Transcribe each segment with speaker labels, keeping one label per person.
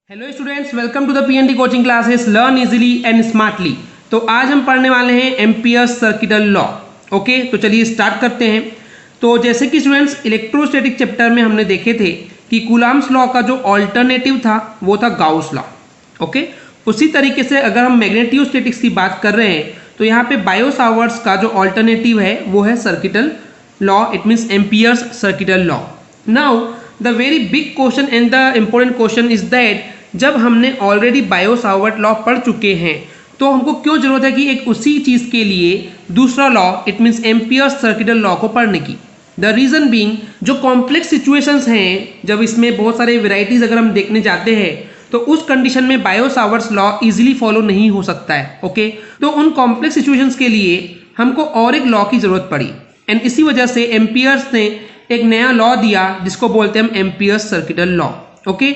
Speaker 1: Hello students, welcome to the PND coaching classes learn easily and smartly. तो आज हम पढ़ने वाले हैं एम्पियर्स सर्किटल लॉ। ओके, तो चलिए स्टार्ट करते हैं। तो जैसे कि स्टूडेंट्स इलेक्ट्रोस्टैटिक चैप्टर में हमने देखे थे कि कूलम्ब्स लॉ का जो ऑल्टरनेटिव था वो था गाउस लॉ। ओके, उसी तरीके से अगर हम मैग्नेटियोस्टैटिक्स की बात कर रहे हैं तो यहाँ पे बायो-सावर्ट्स का जो ऑल्टरनेटिव है वो है circuital law, it means amperes circuital law. Now the very big question and the important question is that जब हमने ऑलरेडी बायो-सावर्ट लॉ पढ़ चुके हैं तो हमको क्यों जरूरत है कि एक उसी चीज के लिए दूसरा law, it means amperes circuital law को पढ़ने की। द रीजन बीइंग, जो कॉम्प्लेक्स सिचुएशंस हैं, जब इसमें बहुत सारे वेराइटीज अगर हम देखने जाते हैं तो उस कंडीशन में बायो-सावर्ट्स लॉ इजीली फॉलो नहीं हो सकता है। ओके, तो उन कॉम्प्लेक्स सिचुएशंस के लिए हमको और एक लॉ की जरूरत पड़ी एंड इसी वजह से एम्पियर्स ने एक नया लॉ दिया जिसको बोलते हैं हम Ampere's circuital law. Okay,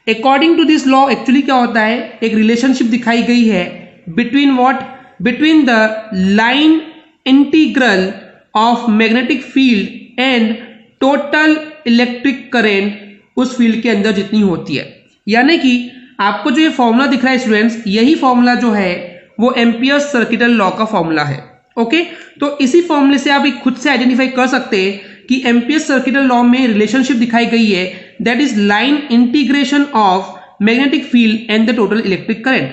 Speaker 1: according to this law actually क्या होता है, एक रिलेशनशिप दिखाई गई है between what, between the line integral of magnetic field and total electric current उस फील्ड के अंदर जितनी होती है। यानी कि आपको जो ये फॉर्मूला दिख रहा है स्टूडेंट्स, यही फॉर्मूला जो है वो एम्पियर्स सर्किटल लॉ का फॉर्मूला है। ओके, तो इसी फॉर्मूले से आप खुद से आइडेंटिफाई कर सकते हैं कि एम्पियर्स सर्किटल लॉ में रिलेशनशिप दिखाई गई है, that is line integration of magnetic field and the total electric current.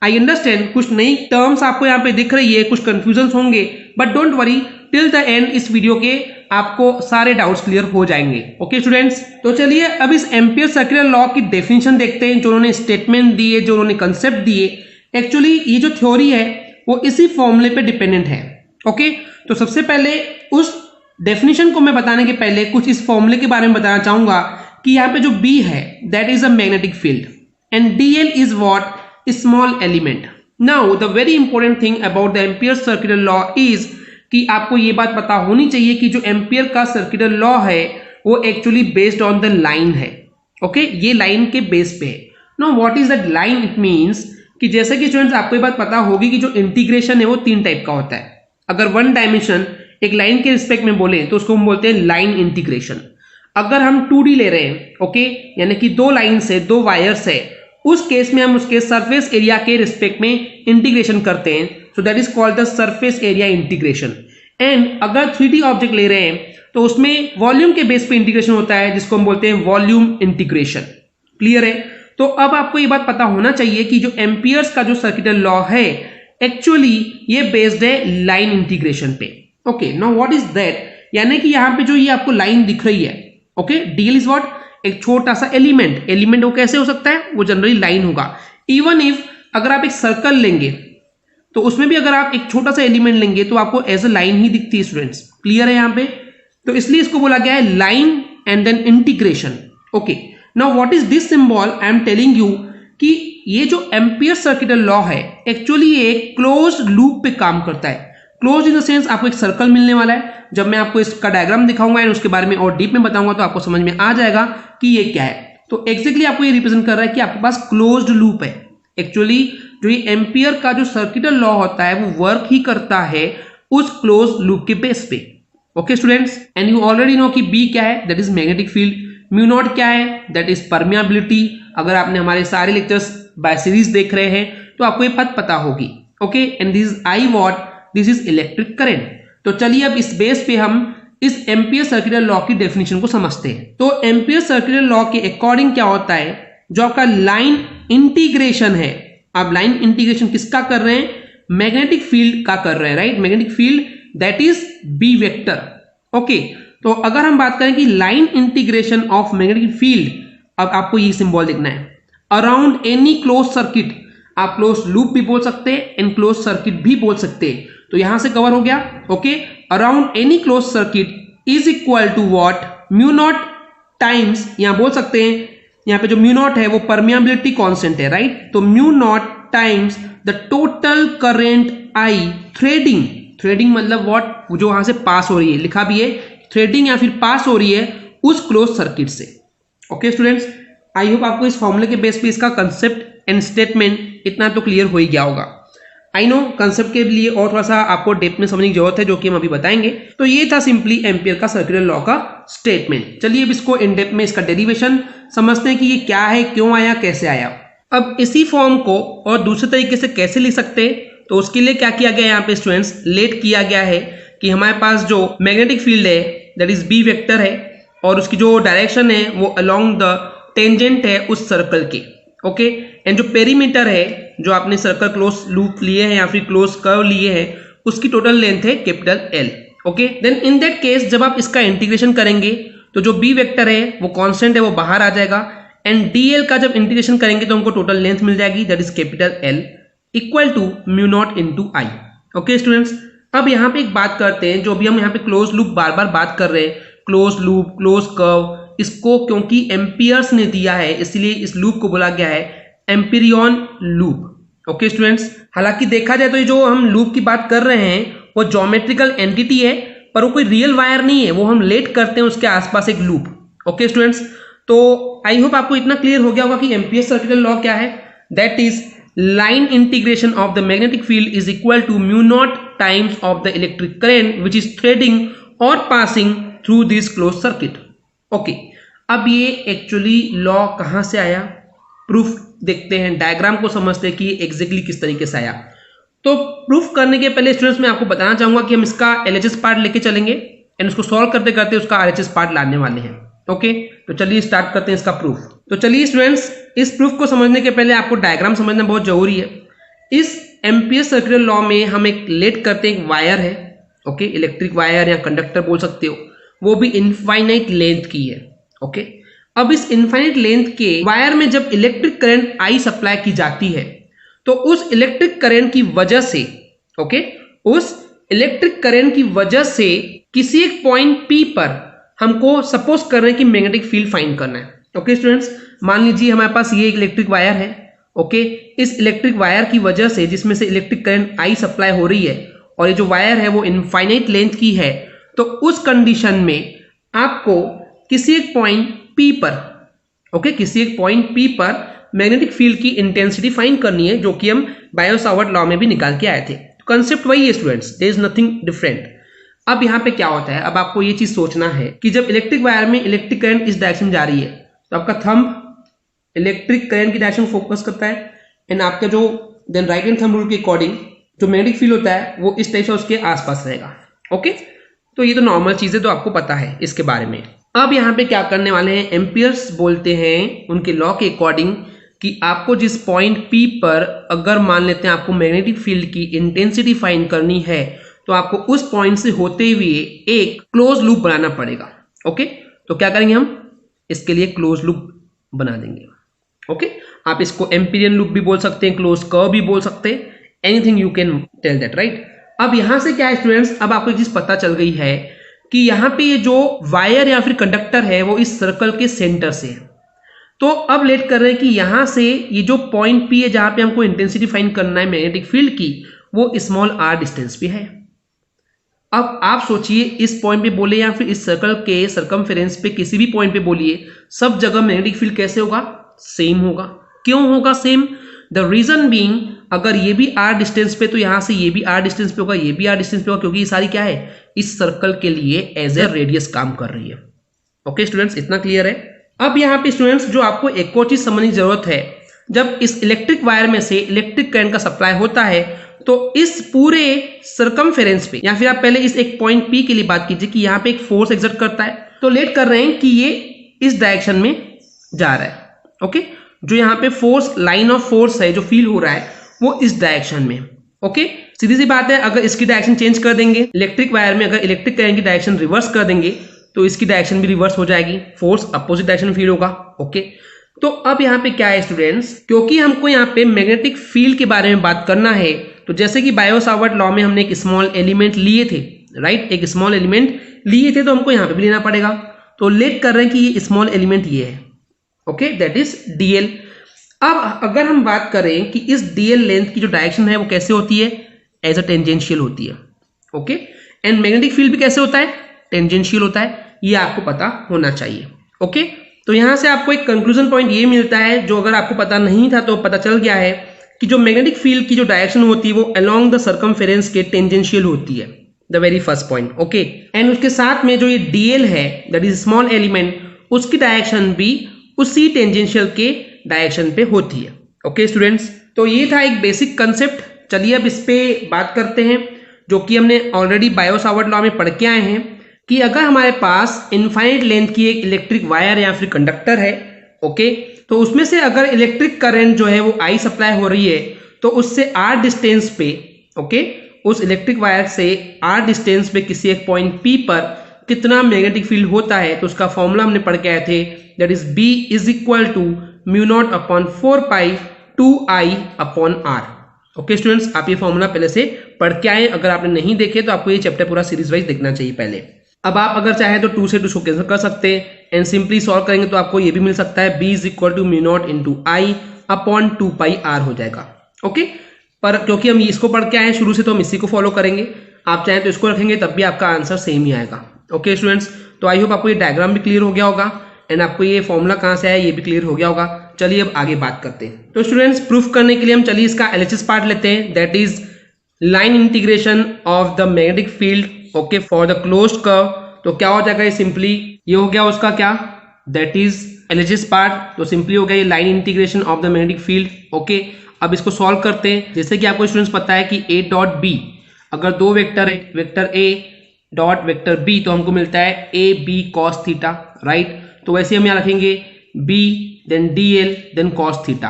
Speaker 1: I understand, कुछ नई टर्म्स आपको यहाँ पे दिख रही है, कुछ कंफ्यूजन होंगे, but don't worry, till the end इस वीडियो के आपको सारे डाउट्स क्लियर हो जाएंगे। ओके स्टूडेंट्स, तो चलिए अब इस एम्पियर्स सर्किटल लॉ की डेफिनेशन देखते हैं। जो उन्होंने स्टेटमेंट दिए, जो उन्होंने कंसेप्ट दिए, एक्चुअली ये जो थ्योरी है वो इसी फॉर्मूले पे डिपेंडेंट है। ओके, तो सबसे पहले उस डेफिनेशन को मैं बताने के पहले कुछ इस फॉर्मूले के बारे में बताना चाहूंगा कि यहाँ पे जो B है that is a magnetic field and DL is what, small element. Now the very important thing about the amperes circuital law is कि आपको ये बात पता होनी चाहिए कि जो एम्पियर का सर्किटल लॉ है वो actually based on the line है। ओके, ये लाइन के बेस पे है। Now what is that line? It means कि जैसे कि स्टूडेंट्स आपको ये बात पता होगी कि जो इंटीग्रेशन है वो 3 टाइप का होता है। अगर वन डायमेंशन एक लाइन के रिस्पेक्ट में बोले तो उसको हम बोलते हैं लाइन इंटीग्रेशन। अगर हम 2D ले रहे हैं, ओके, यानी कि 2 लाइन से 2 वायर्स है, उस केस में हम उसके सरफेस एरिया के रिस्पेक्ट में इंटीग्रेशन करते हैं, so that is called the surface area integration. And अगर 3D ऑब्जेक्ट ले रहे हैं तो उसमें वॉल्यूम के बेस पे इंटीग्रेशन होता है जिसको हम बोलते हैं वॉल्यूम इंटीग्रेशन। क्लियर है? तो अब आपको ये बात पता होना चाहिए कि जो एम्पियर्स का जो सर्किटल लॉ है एक्चुअली ये बेस्ड है लाइन इंटीग्रेशन पे। Okay, now what is that? यानी कि यहाँ पे जो ये आपको लाइन दिख रही है, ओके, DL इज व्हाट, एक छोटा सा एलिमेंट। एलिमेंट वो कैसे हो सकता है? वो जनरली लाइन होगा। इवन इफ अगर आप एक सर्कल लेंगे तो उसमें भी अगर आप एक छोटा सा एलिमेंट लेंगे तो आपको एज अ लाइन ही दिखती है स्टूडेंट्स। क्लियर है यहाँ पे? तो इसलिए इसको बोला गया है line and then integration. Okay, now what is this symbol? I am telling you कि ये जो एम्पियर सर्किटल लॉ है एक्चुअली एक क्लोज्ड लूप पे काम करता है। क्लोज इन द सेंस आपको एक सर्कल मिलने वाला है। जब मैं आपको इसका डायग्राम दिखाऊंगा एंड उसके बारे में और डीप में बताऊंगा तो आपको समझ में आ जाएगा कि ये क्या है। तो एग्जैक्टली आपको ये रिप्रेजेंट कर रहा है कि आपके पास क्लोज्ड लूप है। एक्चुअली जो ये एम्पियर का जो सर्किटल लॉ होता है वो वर्क ही करता है उस क्लोज लूप के बेस पे। Okay students, and you already know कि B क्या है, that is magnetic field. Mu naught क्या है, दैट इज परमियाबिलिटी। अगर आपने हमारे सारे लेक्चर्स बाय सीरीज देख रहे हैं तो आपको ये बात पता होगी। Okay, and this is I what, this is electric current. तो चलिए अब इस बेस पे हम इस एम्पियर सर्किटल लॉ की डेफिनेशन को समझते हैं। तो एम्पियर सर्किटल लॉ के अकॉर्डिंग क्या होता है, जो आपका लाइन इंटीग्रेशन है, आप लाइन इंटीग्रेशन किसका कर रहे हैं? मैग्नेटिक फील्ड का कर रहे हैं, right? Magnetic field that is B vector. Okay, तो अगर हम बात करें कि line integration of magnetic field, अब आपको ये सिंबल देखना है, अराउंड एनी क्लोज सर्किट। आप क्लोज लूप भी बोल सकते हैं एंड क्लोज सर्किट भी बोल सकते हैं। तो यहां से कवर हो गया। Okay, around any close circuit is equal to what, mu naught times, यहां बोल सकते हैं, यहां पे जो म्यू नॉट है वो परमियाबिलिटी कांस्टेंट है, राइट? तो mu naught times the total current I threading. Threading मतलब व्हाट, जो वहां से पास हो रही है, लिखा भी है थ्रेडिंग या फिर पास हो रही है उस क्लोज सर्किट से। ओके स्टूडेंट्स, आई होप आपको इस फॉर्मूले के बेस पे इसका कंसेप्ट एंड स्टेटमेंट इतना तो क्लियर हो ही गया होगा। आई नो कंसेप्ट के लिए और थोड़ा सा आपको डेप्थ में समझने की जरूरत है, जो कि हम अभी बताएंगे। तो ये था सिंपली एम्पियर का सर्कुलर लॉ का स्टेटमेंट। चलिए अब इसको इन डेप्थ में इसका डेरिवेशन समझते हैं कि ये क्या है, क्यों आया, कैसे आया। अब इसी फॉर्म को और दूसरे तरीके से कैसे लिख सकते हैं, तो उसके लिए क्या किया गया है यहाँ पे स्टूडेंट्स, लेट किया गया है कि हमारे पास जो मैग्नेटिक फील्ड है दैट इज बी वेक्टर है और उसकी जो डायरेक्शन है वो अलोंग द टेंजेंट है उस सर्कल के। ओके, एंड जो पेरीमीटर है जो आपने सर्कल क्लोज लूप लिए हैं या फिर क्लोज कर्व लिए हैं उसकी टोटल लेंथ है capital L. Okay, then in that case जब आप इसका इंटीग्रेशन करेंगे तो जो बी वेक्टर है वो कांस्टेंट है, वो बाहर आ जाएगा, एंड डीएल का जब इंटीग्रेशन करेंगे तो हमको टोटल लेंथ मिल जाएगी that is capital L equal to mu naught into I. Okay students, अब यहाँ पे एक बात करते हैं, जो भी हम यहाँ पे क्लोज लूप बार बार बात कर रहे हैं, क्लोज लूप, क्लोज कर्व, इसको क्योंकि एम्पियर्स ने दिया है इसलिए इस लूप को बोला गया है एम्पिरियन लूप। ओके स्टूडेंट्स, हालांकि देखा जाए तो ये जो हम लूप की बात कर रहे हैं वो ज्योमेट्रिकल एंटिटी है पर वो कोई रियल वायर नहीं है, वो हम लेट करते हैं उसके आसपास एक लूप। ओके स्टूडेंट्स, तो आई होप आपको इतना क्लियर हो गया होगा कि एम्पियर सर्कुलर लॉ क्या है, that is line integration of the magnetic field is equal to mu naught times of the electric current which is threading or passing through this closed circuit. Okay, अब ये actually law कहाँ से आया, proof देखते हैं, diagram को समझते हैं कि एग्जैक्टली किस तरीके से आया। तो प्रूफ करने के पहले स्टूडेंट्स मैं आपको बताना चाहूंगा कि हम इसका एलएचएस पार्ट लेके चलेंगे एंड उसको सॉल्व करते करते उसका आरएचएस पार्ट लाने वाले हैं। ओके, तो चलिए स्टार्ट करते हैं इसका प्रूफ। तो चलिए स्टूडेंट्स, इस प्रूफ को समझने के पहले आपको डायग्राम समझना बहुत जरूरी है। इस एम्पियर सर्कुलर लॉ में हम एक लेट करते हैं, एक वायर है, ओके, इलेक्ट्रिक वायर या कंडक्टर बोल सकते हो, वो भी इनफाइनाइट लेंथ की है। ओके, अब इस इनफाइनाइट लेंथ के वायर में जब इलेक्ट्रिक करंट आई सप्लाई की जाती है तो उस इलेक्ट्रिक करंट की वजह से, ओके, उस इलेक्ट्रिक करंट की वजह से किसी एक पॉइंट पी पर हमको सपोज कर रहे हैं कि मैग्नेटिक फील्ड फाइंड करना है। ओके स्टूडेंट्स, मान लीजिए हमारे पास ये एक इलेक्ट्रिक वायर है। ओके, इस इलेक्ट्रिक वायर की वजह से जिसमें से इलेक्ट्रिक करंट आई सप्लाई हो रही है और ये जो वायर है वो इनफाइनाइट लेंथ की है, तो उस कंडीशन में आपको किसी एक पॉइंट पी पर, ओके, किसी एक पॉइंट पी पर मैग्नेटिक फील्ड की इंटेंसिटी फाइंड करनी है, जो कि हम बायो-सावर्ट लॉ में भी निकाल के आए थे। कंसेप्ट वही है students, there is nothing different. अब यहाँ पे क्या होता है, अब आपको ये चीज सोचना है कि जब इलेक्ट्रिक वायर में इलेक्ट्रिक करंट इस डायरेक्शन जा रही है तो आपका थंब इलेक्ट्रिक करंट की डायरेक्शन फोकस करता है एंड आपका जो then right hand thumb rule के अकॉर्डिंग जो मैग्नेटिक फील्ड होता है वो इस टाइप से उसके आसपास रहेगा। ओके, तो ये तो नॉर्मल चीज है, तो आपको पता है इसके बारे में। अब यहाँ पे क्या करने वाले हैं, एम्पियर्स बोलते हैं उनके लॉ के अकॉर्डिंग कि आपको जिस पॉइंट पी पर अगर मान लेते हैं आपको मैग्नेटिक फील्ड की इंटेंसिटी फाइंड करनी है तो आपको उस पॉइंट से होते हुए एक क्लोज लूप बनाना पड़ेगा। ओके, तो क्या करेंगे हम, इसके लिए क्लोज लूप बना देंगे। ओके, आप इसको एम्पिरियन लूप भी बोल सकते हैं, क्लोज कर्व भी बोल सकते हैं, anything you can tell that, right. अब यहां से क्या है स्टूडेंट्स, अब आपको एक चीज पता चल गई है कि यहाँ पे ये जो वायर या फिर कंडक्टर है वो इस सर्कल के सेंटर से है। तो अब लेट कर रहे हैं कि यहां से ये जो पॉइंट पी है जहां पे हमको इंटेंसिटी फाइंड करना है मैग्नेटिक फील्ड की, वो स्मॉल आर डिस्टेंस पे है। अब आप सोचिए इस पॉइंट पे बोले या फिर इस सर्कल के सर्कमफेरेंस पे किसी भी पॉइंट पे बोलिए, सब जगह मैग्नेटिक फील्ड कैसे होगा, सेम होगा। क्यों होगा सेम, द रीजन बीइंग अगर ये भी आर डिस्टेंस पे तो यहां से ये भी आर डिस्टेंस पे होगा, ये भी आर डिस्टेंस पे होगा, क्योंकि ये सारी क्या है, इस सर्कल के लिए एज ए रेडियस काम कर रही है। ओके स्टूडेंट्स, इतना क्लियर है। अब यहाँ पे स्टूडेंट्स जो आपको एक और चीज समझने की जरूरत है, जब इस इलेक्ट्रिक वायर में से इलेक्ट्रिक करंट का सप्लाई होता है तो इस पूरे सर्कमफेरेंस पे या फिर आप पहले इस एक पॉइंट पी के लिए बात कीजिए कि यहाँ पे एक फोर्स एक्सर्ट करता है, तो लेट कर रहे हैं कि ये इस डायरेक्शन में जा रहा है। ओके, जो यहाँ पे फोर्स, लाइन ऑफ फोर्स है जो फील हो रहा है वो इस डायरेक्शन में। ओके, सीधी सी बात है, अगर इसकी डायरेक्शन चेंज कर देंगे इलेक्ट्रिक वायर में, अगर इलेक्ट्रिक करंट की डायरेक्शन रिवर्स कर देंगे तो इसकी डायरेक्शन भी रिवर्स हो जाएगी, फोर्स अपोजिट डायरेक्शन फील होगा। ओके, तो अब यहाँ पे क्या है स्टूडेंट्स, क्योंकि हमको यहाँ पे मैग्नेटिक फील्ड के बारे में बात करना है, तो जैसे कि बायो-सावर्ट लॉ में हमने एक स्मॉल एलिमेंट लिए थे, राइट, एक स्मॉल एलिमेंट लिए थे, तो हमको यहाँ पे भी लेना पड़ेगा। तो लेट कर रहे हैं कि ये स्मॉल एलिमेंट ये है, ओके, दैट इज डीएल। अब अगर हम बात करें कि इस डीएल लेंथ की जो डायरेक्शन है वो कैसे होती है, एज अ टेंजेंशियल होती है। ओके, एंड मैग्नेटिक फील्ड भी कैसे होता है, टेंजेंशियल होता है, ये आपको पता होना चाहिए। ओके, तो यहां से आपको एक कंक्लूजन पॉइंट ये मिलता है, जो अगर आपको पता नहीं था तो पता चल गया है कि जो मैग्नेटिक फील्ड की जो डायरेक्शन होती है वो अलोंग द सर्कमफेरेंस के टेंजेंशियल होती है, the very first point. Okay, and उसके साथ में जो ये डीएल है दैट इज स्मॉल एलिमेंट, उसकी डायरेक्शन भी उसी टेंजेंशियल के डायरेक्शन पे होती है। ओके स्टूडेंट्स, तो ये था एक बेसिक कंसेप्ट। चलिए अब इस पे बात करते हैं, जो कि हमने ऑलरेडी बायो-सावर्ट लॉ में पढ़ के आए हैं कि अगर हमारे पास इनफाइनाइट लेंथ की एक इलेक्ट्रिक वायर या फिर कंडक्टर है, ओके, तो उसमें से अगर इलेक्ट्रिक करंट जो है वो आई सप्लाई हो रही है, तो उससे आर डिस्टेंस पे, ओके, उस इलेक्ट्रिक वायर से आर डिस्टेंस पे किसी एक पॉइंट पी पर कितना मैग्नेटिक फील्ड होता है, तो उसका फॉर्मूला हमने पढ़ के आए थे, that is B is equal to mu not upon 4 pi 2i upon R. Okay students, आप ये फॉर्मूला पहले से पढ़ के आए, अगर आपने नहीं देखे तो आपको ये चैप्टर पूरा सीरीज वाइज देखना चाहिए पहले। अब आप अगर चाहे तो 2 से 2 कैंसिल कर सकते हैं एंड सिंपली सॉल्व करेंगे तो आपको ये भी मिल सकता है, b is equal to mu naught into I upon 2 pi R हो जाएगा। ओके, पर क्योंकि हम इसको पढ़ के आए शुरू से तो हम इसी को फॉलो करेंगे, आप चाहें तो इसको रखेंगे तब भी आपका आंसर सेम ही आएगा। ओके स्टूडेंट्स, तो आई होप आपको ये डायग्राम भी क्लियर हो गया होगा एंड आपको ये फॉर्मूला कहाँ से आया ये भी क्लियर हो गया होगा। चलिए अब आगे बात करते हैं। तो स्टूडेंट्स, प्रूफ करने के लिए हम चलिए इसका एलएचएस पार्ट लेते हैं, that is line integration of the magnetic field, okay, for the closed curve. तो क्या हो जाएगा, ये सिंपली ये हो गया उसका क्या, दैट इज एलएचएस पार्ट। तो सिंपली हो गया ये line integration of the magnetic field. Okay, अब इसको सॉल्व करते हैं। जैसे कि आपको स्टूडेंट्स पता है कि a डॉट बी, अगर दो वेक्टर है, vector a dot vector b, तो हमको मिलता है a b cos theta, right. तो वैसे हम यहाँ रखेंगे b then dl then cos theta.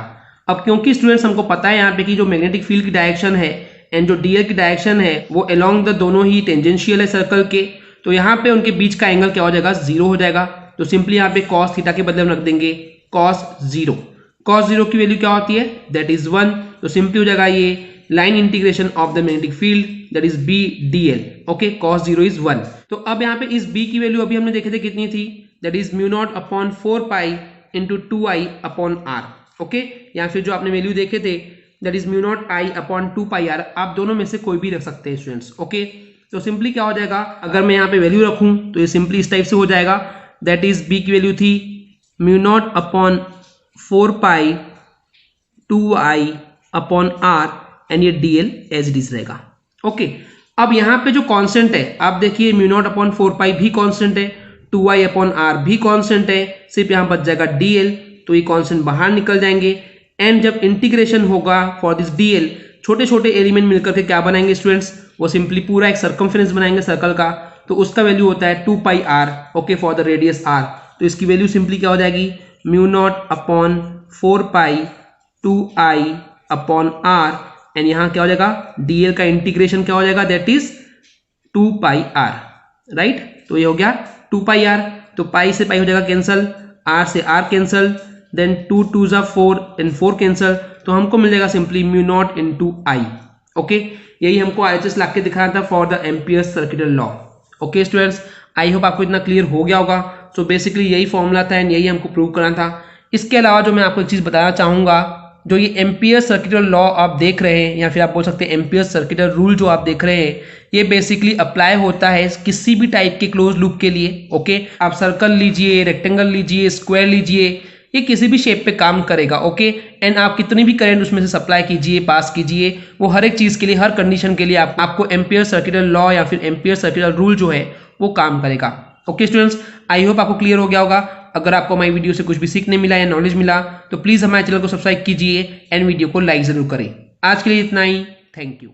Speaker 1: अब क्योंकि स्टूडेंट्स हमको पता है यहाँ पे कि जो मैग्नेटिक फील्ड की डायरेक्शन है एंड जो dl की डायरेक्शन है वो अलोंग द दोनों ही टेंजेंशियल है सर्कल के, तो यहाँ पे उनके बीच का एंगल क्या हो जाएगा, 0 हो जाएगा। तो सिंपली यहाँ पे cos थीटा के बदले हम रख देंगे cos 0। cos 0 की वैल्यू क्या होती है, दैट इज 1। तो सिंपली हो जाएगा ये line integration of the magnetic field, that is b dl। Okay, cos 0 is 1। तो अब यहाँ पे इस b की वैल्यू अभी हमने देखे थे कितनी थी, that is mu not upon 4 pi into 2i upon R. Okay, या फिर जो आपने वैल्यू देखे थे that is mu naught I upon 2 pi R, आप दोनों में से कोई भी रख सकते हैं स्टूडेंट्स। ओके, तो सिंपली क्या हो जाएगा, अगर मैं यहाँ पे वैल्यू रखूं तो ये सिंपली इस टाइप से हो जाएगा, दैट इज b की वैल्यू थी mu not upon 4 pi 2i upon are and ये dl एज इट इज रहेगा। ओके, अब यहाँ पे जो कांस्टेंट है आप देखिए, म्यू नॉट अपॉन 4 पाई भी कांस्टेंट है, 2i अपॉन आर भी कांस्टेंट है, सिर्फ यहाँ बच जाएगा dl, तो ये कांस्टेंट बाहर निकल जाएंगे एंड जब इंटीग्रेशन होगा फॉर दिस dl, छोटे छोटे एलिमेंट मिलकर के क्या बनाएंगे स्टूडेंट्स, वो सिंपली पूरा एक सर्कमफेरेंस बनाएंगे सर्कल का, तो उसका वैल्यू होता है 2 pi r, okay, for the radius r। तो इसकी वैल्यू सिंपली क्या हो जाएगी, mu not upon 4 pi 2i upon are and यहाँ क्या हो जाएगा, dl का इंटीग्रेशन क्या हो जाएगा, that is 2 pi R, right. तो ये हो गया 2 पाई आर, तो पाई से पाई हो जाएगा कैंसल, r से r कैंसल, देन 2 2 जा 4 एंड 4 कैंसल, तो हमको मिल जाएगा simply mu naught into I. Okay, यही हमको आरएचएस ला के दिखाना था for the amperes circuital law. Okay students, I hope आपको इतना क्लियर हो गया होगा। सो बेसिकली यही फॉर्मूला था एंड यही हमको प्रूव करना था। इसके अलावा जो मैं आपको एक चीज़ बताना चाहूँगा, जो ये एम्पियर्स सर्किटल लॉ आप देख रहे हैं या फिर आप बोल सकते हैं एम्पियर्स सर्किटल रूल जो आप देख रहे हैं, ये बेसिकली अप्लाई होता है किसी भी टाइप के क्लोज लूप के लिए। ओके, आप सर्कल लीजिए, रेक्टेंगल लीजिए, स्क्वायर लीजिए, ये किसी भी शेप पे काम करेगा। ओके, एंड आप कितनी भी करंट उसमें से सप्लाई कीजिए, पास कीजिए, वो हर एक चीज़ के लिए, हर कंडीशन के लिए आपको एम्पियर सर्किटल लॉ या फिर एम्पियर सर्किटल रूल जो है वो काम करेगा। ओके स्टूडेंट्स, आई होप आपको क्लियर हो गया होगा। अगर आपको हमारी वीडियो से कुछ भी सीखने मिला या नॉलेज मिला तो प्लीज़ हमारे चैनल को सब्सक्राइब कीजिए एंड वीडियो को लाइक ज़रूर करें। आज के लिए इतना ही, थैंक यू।